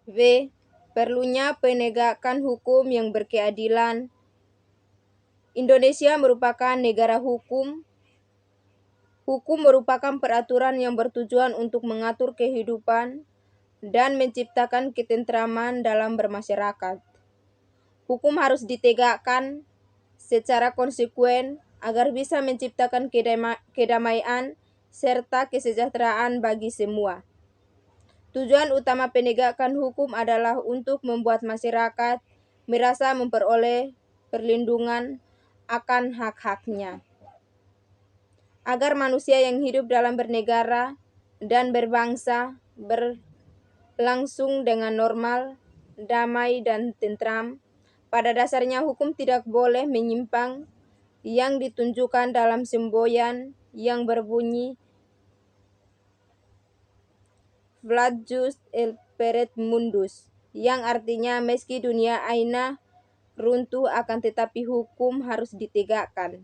W. Perlunya penegakan hukum yang berkeadilan. Indonesia merupakan negara hukum. Hukum merupakan peraturan yang bertujuan untuk mengatur kehidupan dan menciptakan ketentraman dalam bermasyarakat. Hukum harus ditegakkan secara konsekuen agar bisa menciptakan kedamaian serta kesejahteraan bagi semua. Tujuan utama penegakan hukum adalah untuk membuat masyarakat merasa memperoleh perlindungan akan hak-haknya, agar manusia yang hidup dalam bernegara dan berbangsa berlangsung dengan normal, damai, dan tentram. Pada dasarnya hukum tidak boleh menyimpang, yang ditunjukkan dalam semboyan yang berbunyi Flat Just El Peret Mundus, yang artinya meski dunia aina runtuh akan tetapi hukum harus ditegakkan.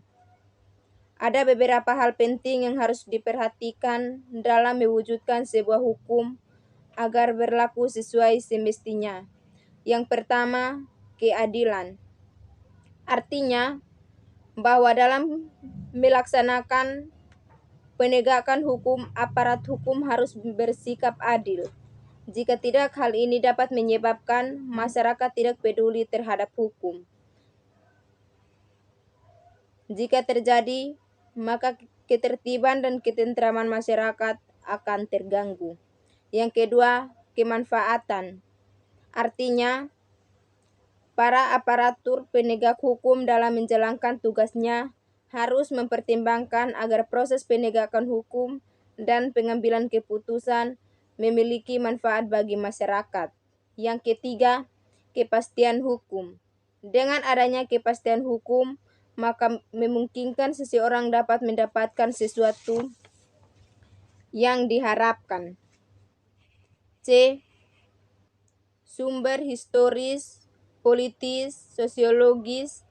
Ada beberapa hal penting yang harus diperhatikan dalam mewujudkan sebuah hukum agar berlaku sesuai semestinya. Yang pertama, keadilan. Artinya bahwa dalam melaksanakan penegakan hukum, aparat hukum harus bersikap adil. Jika tidak, hal ini dapat menyebabkan masyarakat tidak peduli terhadap hukum. Jika terjadi, maka ketertiban dan ketentraman masyarakat akan terganggu. Yang kedua, kemanfaatan. Artinya, para aparatur penegak hukum dalam menjalankan tugasnya harus mempertimbangkan agar proses penegakan hukum dan pengambilan keputusan memiliki manfaat bagi masyarakat. Yang ketiga, kepastian hukum. Dengan adanya kepastian hukum, maka memungkinkan seseorang dapat mendapatkan sesuatu yang diharapkan. C. Sumber historis, politis, sosiologis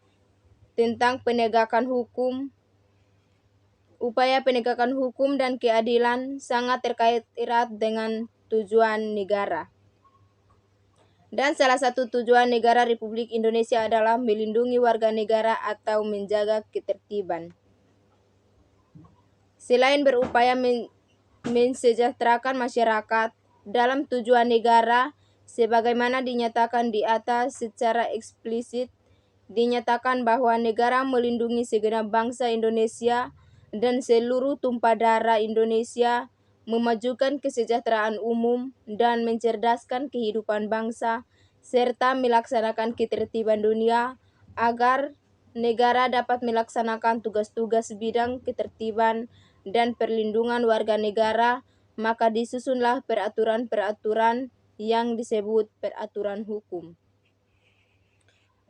tentang penegakan hukum. Upaya penegakan hukum dan keadilan sangat terkait erat dengan tujuan negara. Dan salah satu tujuan negara Republik Indonesia adalah melindungi warga negara atau menjaga ketertiban. Selain berupaya mensejahterakan masyarakat, dalam tujuan negara, sebagaimana dinyatakan di atas secara eksplisit, dinyatakan bahwa negara melindungi segenap bangsa Indonesia dan seluruh tumpah darah Indonesia, memajukan kesejahteraan umum dan mencerdaskan kehidupan bangsa, serta melaksanakan ketertiban dunia agar negara dapat melaksanakan tugas-tugas bidang ketertiban dan perlindungan warga negara, maka disusunlah peraturan-peraturan yang disebut peraturan hukum.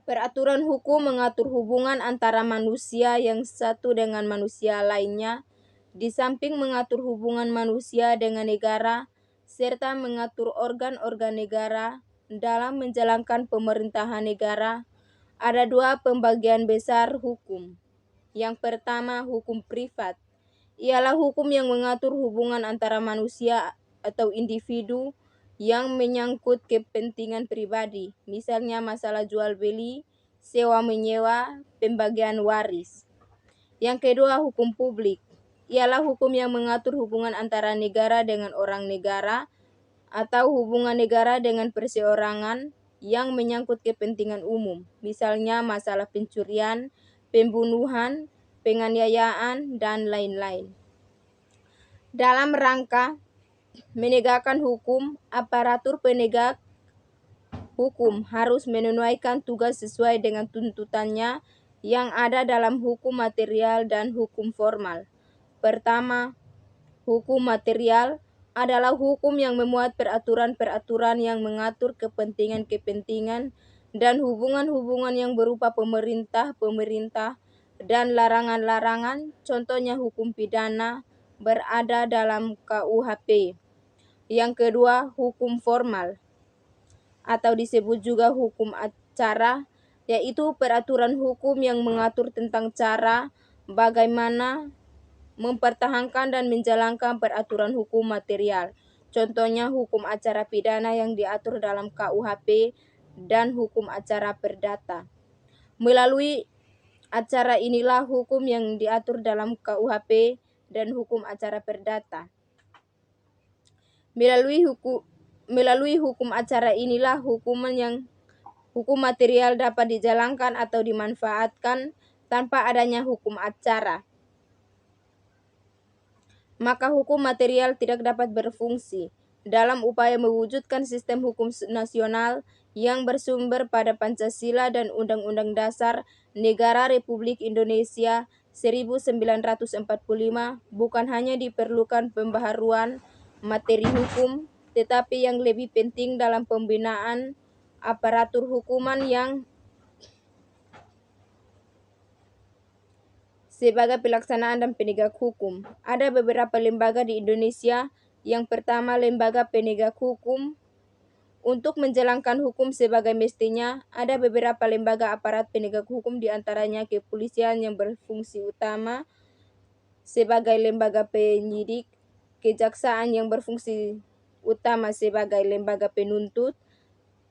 Peraturan hukum mengatur hubungan antara manusia yang satu dengan manusia lainnya, di samping mengatur hubungan manusia dengan negara, serta mengatur organ-organ negara dalam menjalankan pemerintahan negara. Ada dua pembagian besar hukum. Yang pertama, hukum privat. Ialah hukum yang mengatur hubungan antara manusia atau individu yang menyangkut kepentingan pribadi, misalnya masalah jual beli, sewa menyewa, pembagian waris. Yang kedua, hukum publik. Ialah hukum yang mengatur hubungan antara negara dengan orang negara atau hubungan negara dengan perseorangan yang menyangkut kepentingan umum, misalnya masalah pencurian, pembunuhan, penganiayaan, dan lain-lain. Dalam rangka menegakkan hukum, aparatur penegak hukum harus menunaikan tugas sesuai dengan tuntutannya yang ada dalam hukum material dan hukum formal. Pertama, hukum material adalah hukum yang memuat peraturan-peraturan yang mengatur kepentingan-kepentingan dan hubungan-hubungan yang berupa pemerintah dan larangan-larangan, contohnya hukum pidana, berada dalam KUHP. Yang kedua, hukum formal atau disebut juga hukum acara, yaitu peraturan hukum yang mengatur tentang cara bagaimana mempertahankan dan menjalankan peraturan hukum material. Contohnya hukum acara pidana yang diatur dalam KUHP dan hukum acara perdata. Melalui acara inilah hukum yang diatur dalam KUHP dan hukum acara perdata. Melalui hukum acara inilah hukum material dapat dijalankan atau dimanfaatkan tanpa adanya hukum acara. Maka hukum material tidak dapat berfungsi dalam upaya mewujudkan sistem hukum nasional yang bersumber pada Pancasila dan Undang-Undang Dasar Negara Republik Indonesia 1945. Bukan hanya diperlukan pembaharuan materi hukum, tetapi yang lebih penting dalam pembinaan aparatur hukuman yang sebagai pelaksanaan dan penegak hukum. Ada beberapa lembaga di Indonesia. Yang pertama, lembaga penegak hukum. Untuk menjalankan hukum sebagai mestinya, ada beberapa lembaga aparat penegak hukum, diantaranya kepolisian yang berfungsi utama sebagai lembaga penyidik, kejaksaan yang berfungsi utama sebagai lembaga penuntut,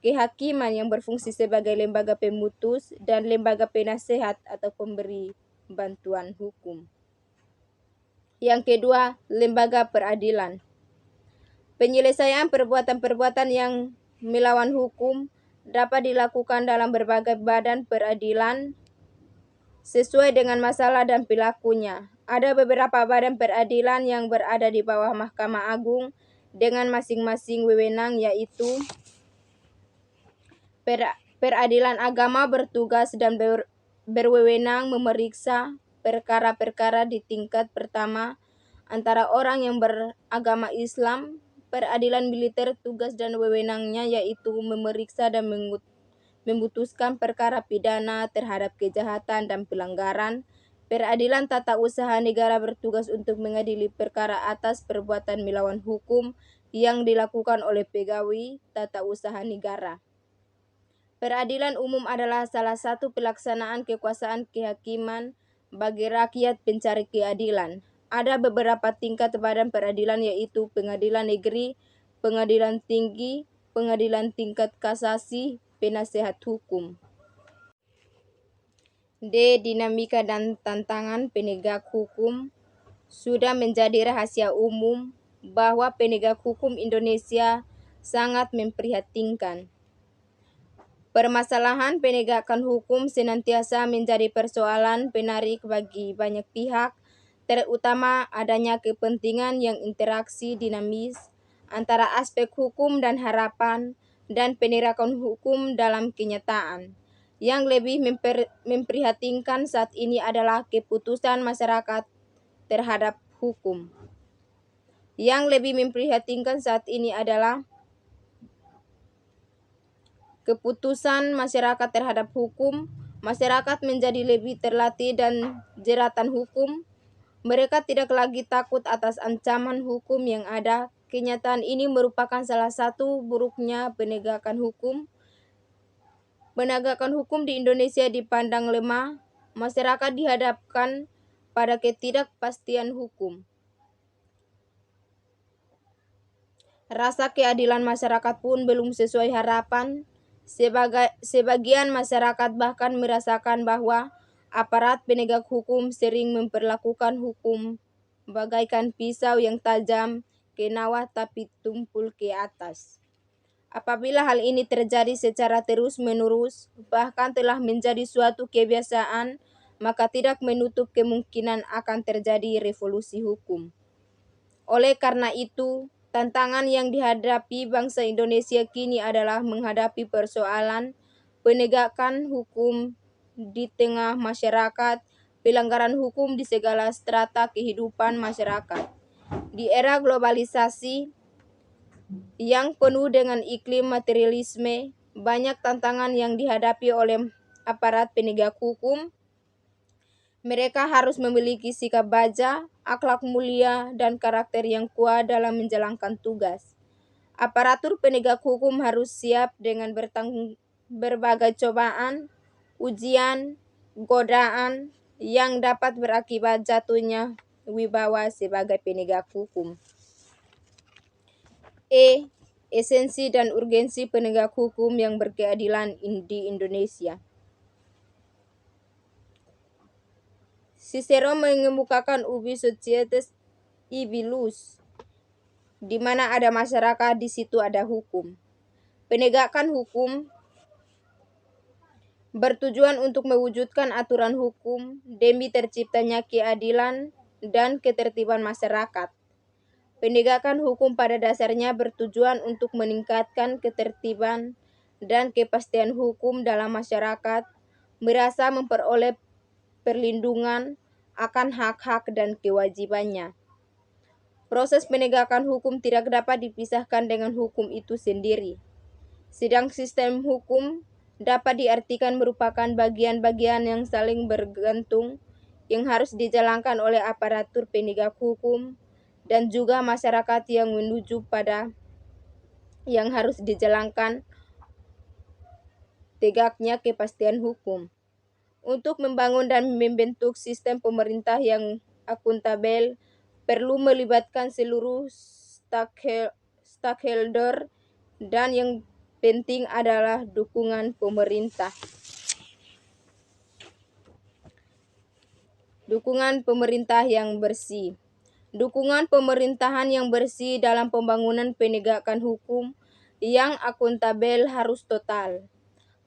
kehakiman yang berfungsi sebagai lembaga pemutus, dan lembaga penasehat atau pemberi bantuan hukum. Yang kedua, lembaga peradilan. Penyelesaian perbuatan-perbuatan yang melawan hukum dapat dilakukan dalam berbagai badan peradilan sesuai dengan masalah dan pelakunya. Ada beberapa badan peradilan yang berada di bawah Mahkamah Agung dengan masing-masing wewenang, yaitu Peradilan Agama bertugas dan berwewenang memeriksa perkara-perkara di tingkat pertama antara orang yang beragama Islam. Peradilan Militer tugas dan wewenangnya yaitu memeriksa dan memutuskan perkara pidana terhadap kejahatan dan pelanggaran. Peradilan Tata Usaha Negara bertugas untuk mengadili perkara atas perbuatan melawan hukum yang dilakukan oleh pegawai tata usaha negara. Peradilan umum adalah salah satu pelaksanaan kekuasaan kehakiman bagi rakyat pencari keadilan. Ada beberapa tingkat badan peradilan, yaitu pengadilan negeri, pengadilan tinggi, pengadilan tingkat kasasi, penasehat hukum. D. Dinamika dan tantangan penegak hukum. Sudah menjadi rahasia umum bahwa penegak hukum Indonesia sangat memprihatinkan. Permasalahan penegakan hukum senantiasa menjadi persoalan penarik bagi banyak pihak, terutama adanya kepentingan yang interaksi dinamis antara aspek hukum dan harapan dan penegakan hukum dalam kenyataan. Yang lebih memprihatinkan saat ini adalah keputusan masyarakat terhadap hukum. Yang lebih memprihatinkan saat ini adalah keputusan masyarakat terhadap hukum. Masyarakat menjadi lebih terlatih dan jeratan hukum. Mereka tidak lagi takut atas ancaman hukum yang ada. Kenyataan ini merupakan salah satu buruknya penegakan hukum. Penegakan hukum di Indonesia dipandang lemah. Masyarakat dihadapkan pada ketidakpastian hukum. Rasa keadilan masyarakat pun belum sesuai harapan. Sebagian masyarakat bahkan merasakan bahwa aparat penegak hukum sering memperlakukan hukum bagaikan pisau yang tajam ke bawah tapi tumpul ke atas. Apabila hal ini terjadi secara terus-menerus, bahkan telah menjadi suatu kebiasaan, maka tidak menutup kemungkinan akan terjadi revolusi hukum. Oleh karena itu, tantangan yang dihadapi bangsa Indonesia kini adalah menghadapi persoalan penegakan hukum di tengah masyarakat, pelanggaran hukum di segala strata kehidupan masyarakat. Di era globalisasi yang penuh dengan iklim materialisme, banyak tantangan yang dihadapi oleh aparat penegak hukum. Mereka harus memiliki sikap baja, akhlak mulia, dan karakter yang kuat dalam menjalankan tugas. Aparatur penegak hukum harus siap dengan berbagai cobaan, ujian, godaan yang dapat berakibat jatuhnya wibawa sebagai penegak hukum. Esensi dan urgensi penegak hukum yang berkeadilan di Indonesia. Cicero mengemukakan ubi societas ibi lus, di mana ada masyarakat, di situ ada hukum. Penegakan hukum bertujuan untuk mewujudkan aturan hukum demi terciptanya keadilan dan ketertiban masyarakat. Penegakan hukum pada dasarnya bertujuan untuk meningkatkan ketertiban dan kepastian hukum dalam masyarakat, merasa memperoleh perlindungan akan hak-hak dan kewajibannya. Proses penegakan hukum tidak dapat dipisahkan dengan hukum itu sendiri. Sedang sistem hukum dapat diartikan merupakan bagian-bagian yang saling bergantung yang harus dijalankan oleh aparatur penegak hukum dan juga masyarakat yang menuju pada yang harus dijalankan tegaknya kepastian hukum. Untuk membangun dan membentuk sistem pemerintah yang akuntabel perlu melibatkan seluruh stakeholder dan yang penting adalah dukungan pemerintah. Dukungan pemerintah yang bersih. Dukungan pemerintahan yang bersih dalam pembangunan penegakan hukum yang akuntabel harus total.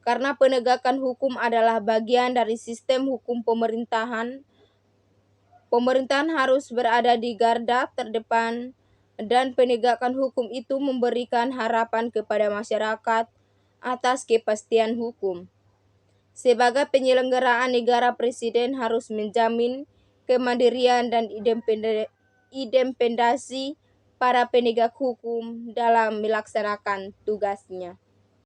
Karena penegakan hukum adalah bagian dari sistem hukum pemerintahan, pemerintahan harus berada di garda terdepan dan penegakan hukum itu memberikan harapan kepada masyarakat atas kepastian hukum. Sebagai penyelenggaraan negara, presiden harus menjamin kemandirian dan independensi para penegak hukum dalam melaksanakan tugasnya.